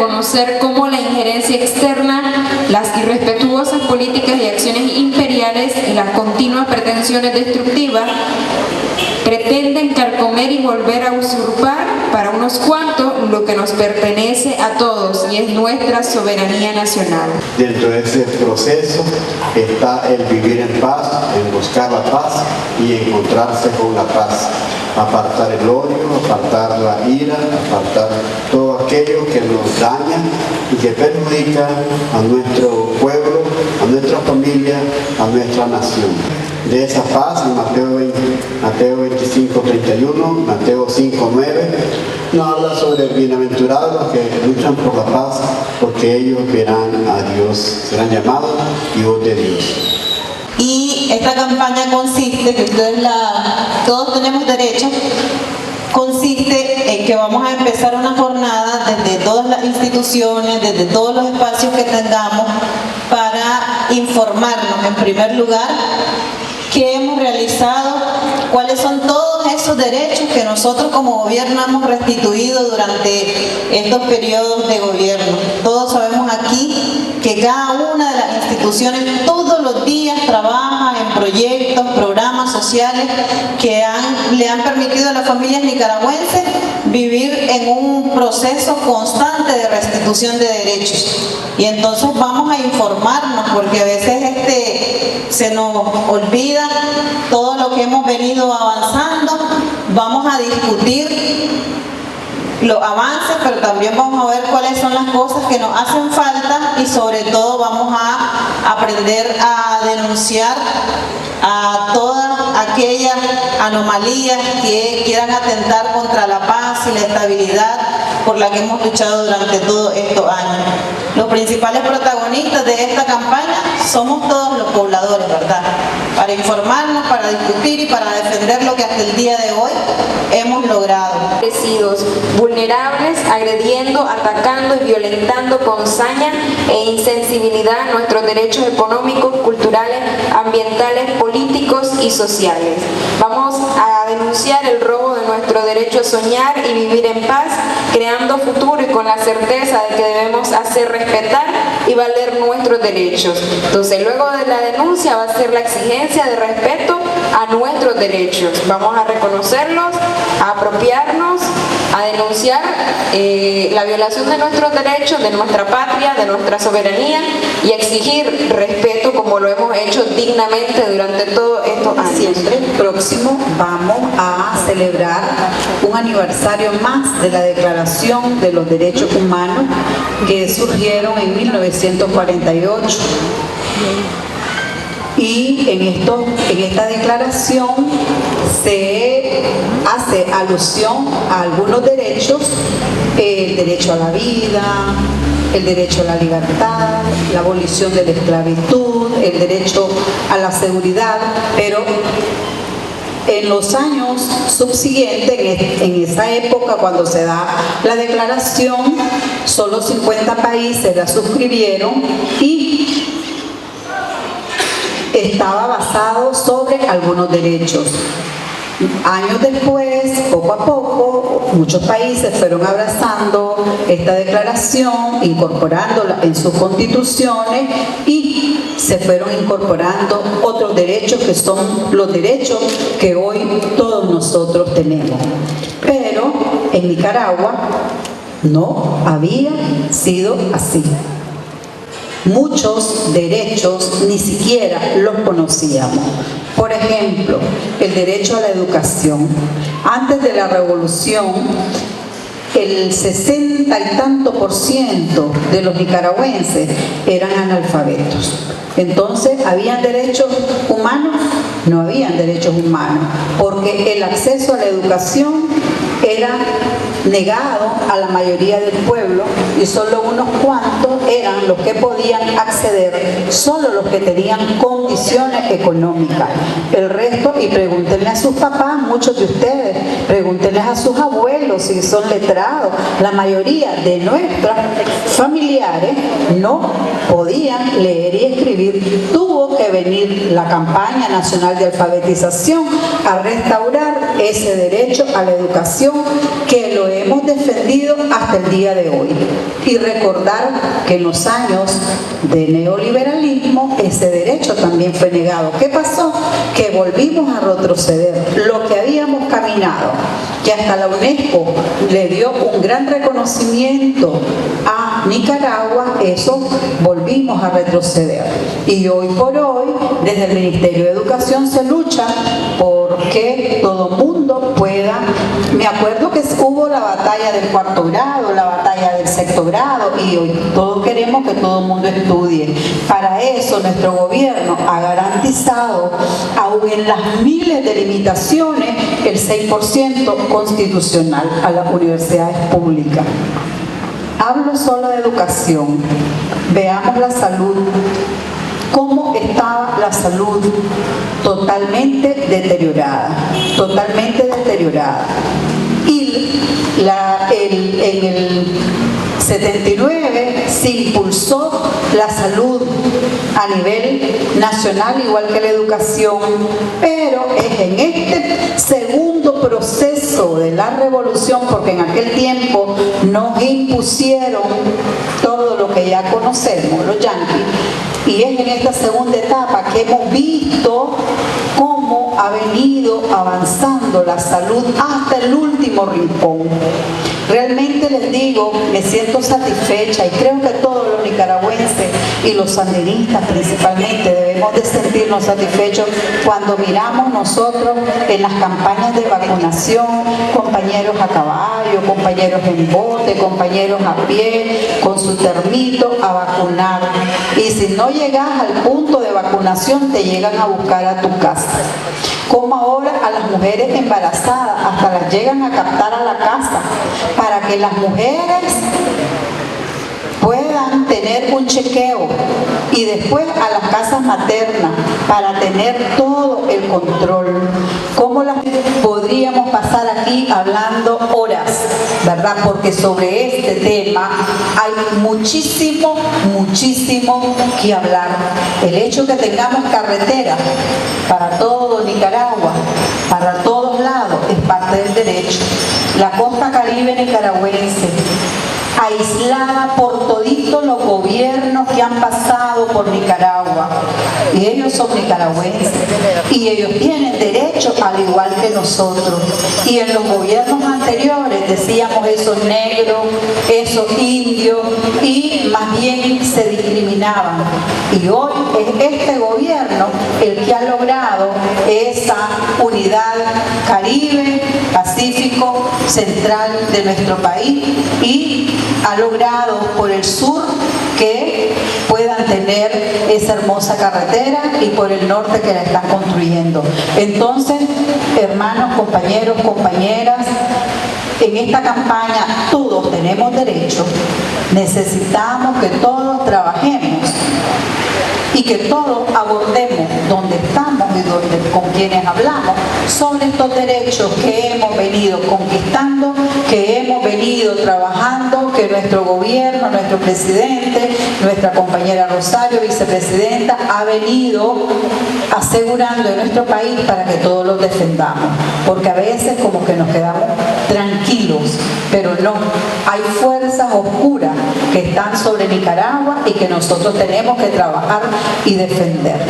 reconocer cómo la injerencia externa, las irrespetuosas políticas y acciones imperiales y las continuas pretensiones destructivas pretenden carcomer y volver a usurpar para unos cuantos lo que nos pertenece a todos y es nuestra soberanía nacional. Dentro de ese proceso está el vivir en paz, el buscar la paz y encontrarse con la paz. Apartar el odio, apartar la ira, apartar todo aquello que nos daña y que perjudica a nuestro pueblo, a nuestra familia, a nuestra nación. De esa paz, en Mateo 25:31, Mateo 5:9, nos habla sobre bienaventurados los que luchan por la paz, porque ellos verán a Dios, serán llamados hijos de Dios. Y esta campaña consiste, que todos tenemos derecho, consiste en que vamos a empezar una jornada desde todas las instituciones, desde todos los espacios que tengamos, para informarnos en primer lugar qué hemos realizado, cuáles son todos esos derechos que nosotros como gobierno hemos restituido durante estos periodos de gobierno. Todos sabemos aquí que cada una de las instituciones todos los días trabaja en proyectos, programas sociales que le han permitido a las familias nicaragüenses vivir en un proceso constante de restitución de derechos. Y entonces vamos a informarnos, porque a veces se nos olvida todo lo que hemos venido avanzando. Vamos a discutir los avances, pero también vamos a ver cuáles son las cosas que nos hacen falta y sobre todo vamos a aprender a denunciar a todas aquellas anomalías que quieran atentar contra la paz y la estabilidad por la que hemos luchado durante todos estos años. Los principales protagonistas de esta campaña somos todos los pobladores, ¿verdad? Para informarnos, para discutir y para defender lo que hasta el día de hoy hemos logrado. Vulnerables, agrediendo, atacando y violentando con saña e insensibilidad nuestros derechos económicos, culturales, ambientales, políticos y sociales. Vamos a denunciar el robo de nuestro derecho a soñar y vivir en paz, creando futuro y con la certeza de que debemos hacer respetar y valer nuestros derechos. Entonces, luego de la denuncia va a ser la exigencia de respeto a nuestros derechos. Vamos a reconocerlos, a apropiarnos, a denunciar la violación de nuestros derechos, de nuestra patria, de nuestra soberanía y exigir respeto como lo hemos hecho dignamente durante todos estos años. Siempre próximo vamos a celebrar un aniversario más de la Declaración de los Derechos Humanos que surgieron en 1948. Y en esta declaración se hace alusión a algunos derechos, el derecho a la vida, el derecho a la libertad, la abolición de la esclavitud, el derecho a la seguridad, pero en los años subsiguientes, en esa época cuando se da la declaración, solo 50 países la suscribieron y estaba basado sobre algunos derechos. Años después, poco a poco, muchos países fueron abrazando esta declaración, incorporándola en sus constituciones y se fueron incorporando otros derechos que son los derechos que hoy todos nosotros tenemos. Pero en Nicaragua no había sido así. Muchos derechos ni siquiera los conocíamos. Por ejemplo, el derecho a la educación. Antes de la revolución, el 60 y tanto % de los nicaragüenses eran analfabetos. Entonces, ¿habían derechos humanos? No habían derechos humanos, porque el acceso a la educación era negado a la mayoría del pueblo y solo unos cuantos eran los que podían acceder, solo los que tenían condiciones económicas. El resto, y pregúntenle a sus papás, muchos de ustedes, pregúntenles a sus abuelos si son letrados. La mayoría de nuestros familiares no podían leer y escribir. Tuvo que venir la campaña nacional de alfabetización a restaurar ese derecho a la educación que lo hemos defendido hasta el día de hoy. Y recordar que en los años de neoliberalismo ese derecho también fue negado. ¿Qué pasó? Que volvimos a retroceder. Lo que habíamos caminado, que hasta la UNESCO le dio un gran reconocimiento a Nicaragua, eso volvimos a retroceder. Y hoy por hoy, desde el Ministerio de Educación se lucha por que todo mundo pueda. Me acuerdo que hubo la batalla del cuarto grado, la batalla del sexto grado, y hoy todos queremos que todo el mundo estudie. Para eso nuestro gobierno ha garantizado, aún en las miles de limitaciones, el 6% constitucional a las universidades públicas. Hablo solo de educación. Veamos la salud. ¿Cómo estaba la salud? Totalmente deteriorada, totalmente deteriorada. Y en el 79 se impulsó la salud a nivel nacional, igual que la educación, pero es en este segundo proceso de la revolución, porque en aquel tiempo nos impusieron todo lo que ya conocemos, los yanquis, y es en esta segunda etapa que hemos visto cómo ha venido avanzando la salud hasta el último rincón. Realmente les digo, me siento satisfecha y creo que todos los nicaragüenses y los sandinistas principalmente debemos de sentirnos satisfechos cuando miramos nosotros en las campañas de vacunación, compañeros a caballo, compañeros en bote, compañeros a pie, con su termito a vacunar. Y si no llegas al punto de vacunación, te llegan a buscar a tu casa. Como ahora a las mujeres embarazadas hasta las llegan a captar a la casa para que las mujeres puedan tener un chequeo y después a las casas maternas para tener todo el control. ¿Cómo las podríamos pasar aquí hablando horas, verdad? Porque sobre este tema hay muchísimo, muchísimo que hablar. El hecho que tengamos carretera para todo Nicaragua, para todos lados, es parte del derecho. La costa caribe nicaragüense, aislada por toditos los gobiernos que han pasado por Nicaragua, y ellos son nicaragüenses y ellos tienen derecho al igual que nosotros. Y en los gobiernos anteriores decíamos esos negros, esos indios, y más bien se discriminaban. Y hoy es este gobierno el que ha logrado esa unidad Caribe, Pacífico, central de nuestro país, y ha logrado por el sur que puedan tener esa hermosa carretera, y por el norte que la están construyendo. Entonces, hermanos, compañeros, compañeras, en esta campaña todos tenemos derecho. Necesitamos que todos trabajemos y que todos abordemos donde estamos y con quienes hablamos sobre estos derechos que hemos venido conquistando, que hemos venido trabajando, que nuestro gobierno, nuestro presidente, nuestra compañera Rosario, vicepresidenta, ha venido asegurando en nuestro país para que todos los defendamos. Porque a veces como que nos quedamos tranquilos, pero no, hay fuerzas oscuras que están sobre Nicaragua y que nosotros tenemos que trabajar y defender.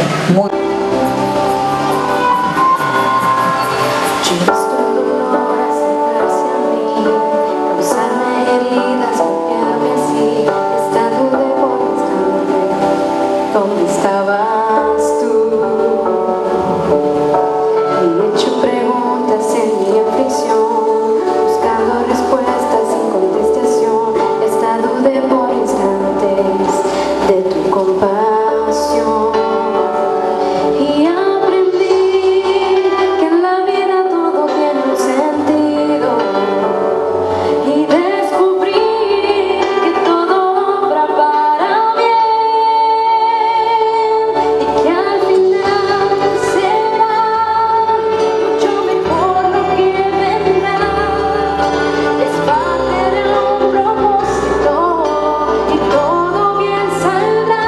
¿Dónde estabas tú? Me he hecho preguntas en mi aflicción, buscando respuestas sin contestación. He estado de por instantes de tu compasión y aprendí que en la vida todo tiene un sentido, y descubrí que todo obra para bien. Y que al final será mucho mejor lo que vendrá. Es parte de un propósito y todo bien saldrá.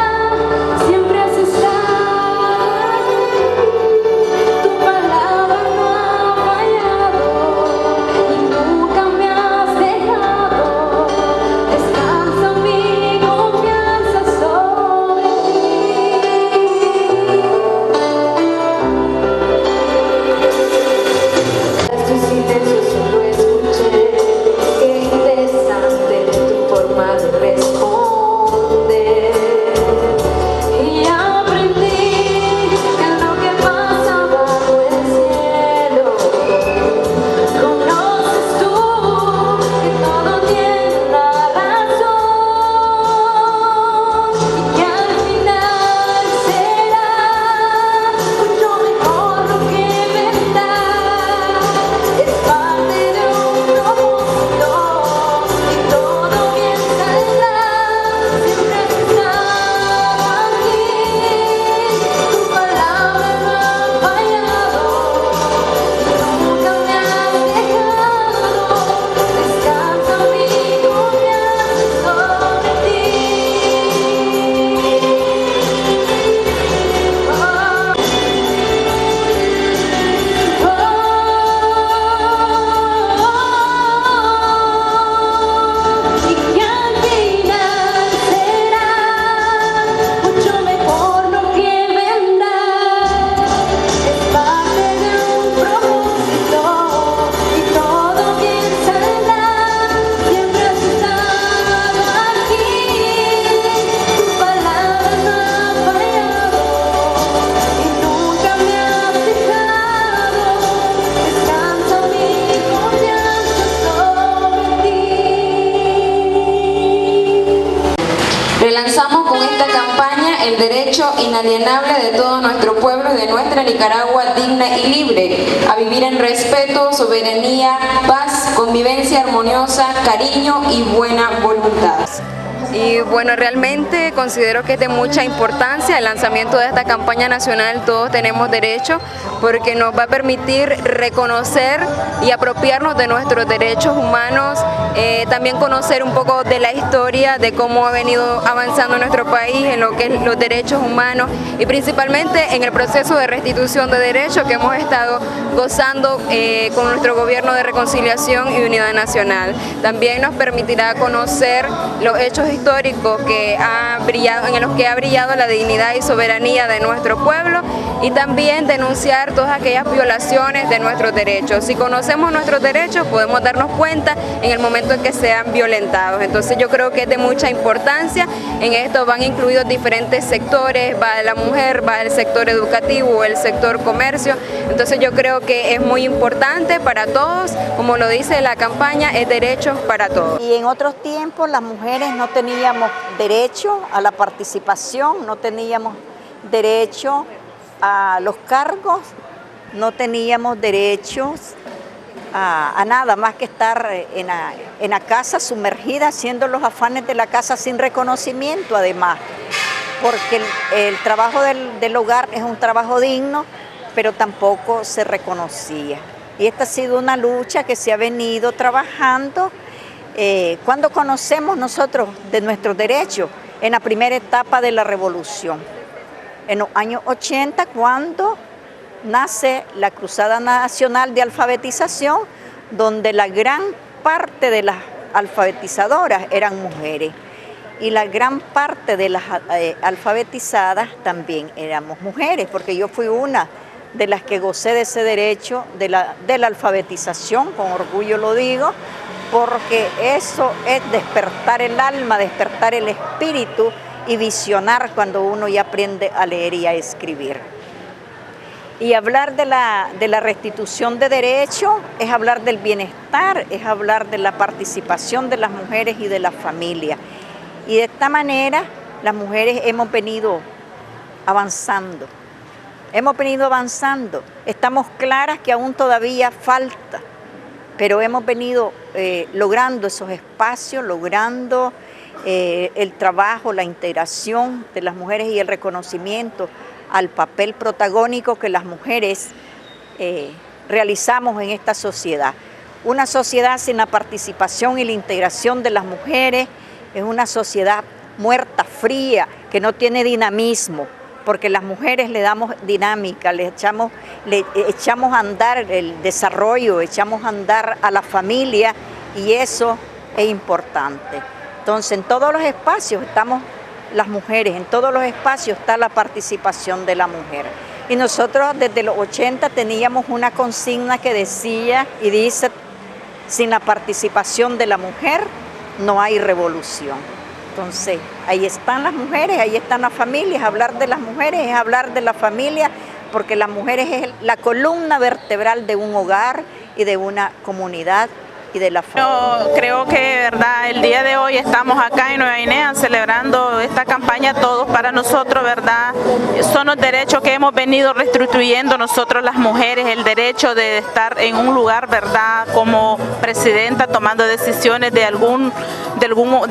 lanzamos con esta campaña el derecho inalienable de todo nuestro pueblo y de nuestra Nicaragua digna y libre, a vivir en respeto, soberanía, paz, convivencia armoniosa, cariño y buena voluntad. Y bueno, realmente considero que es de mucha importancia el lanzamiento de esta campaña nacional Todos Tenemos Derecho, porque nos va a permitir reconocer y apropiarnos de nuestros derechos humanos, también conocer un poco de la historia, de cómo ha venido avanzando nuestro país en lo que es los derechos humanos y principalmente en el proceso de restitución de derechos que hemos estado gozando con nuestro gobierno de reconciliación y unidad nacional. También nos permitirá conocer los hechos históricos que en los que ha brillado la dignidad y soberanía de nuestro pueblo y también denunciar todas aquellas violaciones de nuestros derechos. Si conocemos nuestros derechos podemos darnos cuenta en el momento en que sean violentados. Entonces yo creo que es de mucha importancia. En esto van incluidos diferentes sectores, va la mujer, va el sector educativo, el sector comercio. Entonces yo creo que es muy importante para todos, como lo dice la campaña, es derechos para todos. Y en otros tiempos las mujeres no teníamos derecho a la participación, no teníamos derecho a los cargos, no teníamos derechos a nada más que estar en la casa sumergida haciendo los afanes de la casa sin reconocimiento además, porque el trabajo del hogar es un trabajo digno, pero tampoco se reconocía. Y esta ha sido una lucha que se ha venido trabajando. Cuando conocemos nosotros de nuestros derechos, en la primera etapa de la revolución, en los años 80, cuando nace la Cruzada Nacional de Alfabetización, donde la gran parte de las alfabetizadoras eran mujeres y la gran parte de las alfabetizadas también éramos mujeres, porque yo fui una de las que gocé de ese derecho de la alfabetización, con orgullo lo digo, porque eso es despertar el alma, despertar el espíritu y visionar cuando uno ya aprende a leer y a escribir. Y hablar de la restitución de derechos es hablar del bienestar, es hablar de la participación de las mujeres y de la familia. Y de esta manera las mujeres hemos venido avanzando. Estamos claras que aún todavía falta, pero hemos venido logrando esos espacios, logrando el trabajo, la integración de las mujeres y el reconocimiento al papel protagónico que las mujeres realizamos en esta sociedad. Una sociedad sin la participación y la integración de las mujeres es una sociedad muerta, fría, que no tiene dinamismo, porque las mujeres le damos dinámica, le echamos a andar el desarrollo, echamos a andar a la familia y eso es importante. Entonces, en todos los espacios estamos las mujeres, en todos los espacios está la participación de la mujer. Y nosotros desde los 80 teníamos una consigna que decía y dice, sin la participación de la mujer no hay revolución. Entonces, ahí están las mujeres, ahí están las familias. Hablar de las mujeres es hablar de la familia, porque las mujeres es la columna vertebral de un hogar y de una comunidad y de la familia. Yo creo que, verdad, el día de hoy estamos acá en Nueva Guinea celebrando esta campaña Todos para Nosotros, verdad. Son los derechos que hemos venido restituyendo nosotros las mujeres, el derecho de estar en un lugar, verdad, como presidenta tomando decisiones de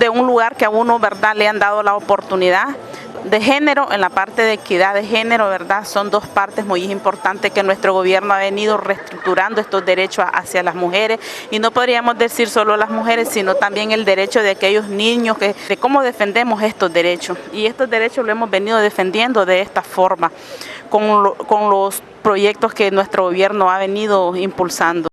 un lugar que a uno, verdad, le han dado la oportunidad. De género, en la parte de equidad de género, ¿verdad? Son dos partes muy importantes que nuestro gobierno ha venido reestructurando estos derechos hacia las mujeres, y no podríamos decir solo las mujeres, sino también el derecho de aquellos niños, de cómo defendemos estos derechos. Y estos derechos lo hemos venido defendiendo de esta forma, con los proyectos que nuestro gobierno ha venido impulsando.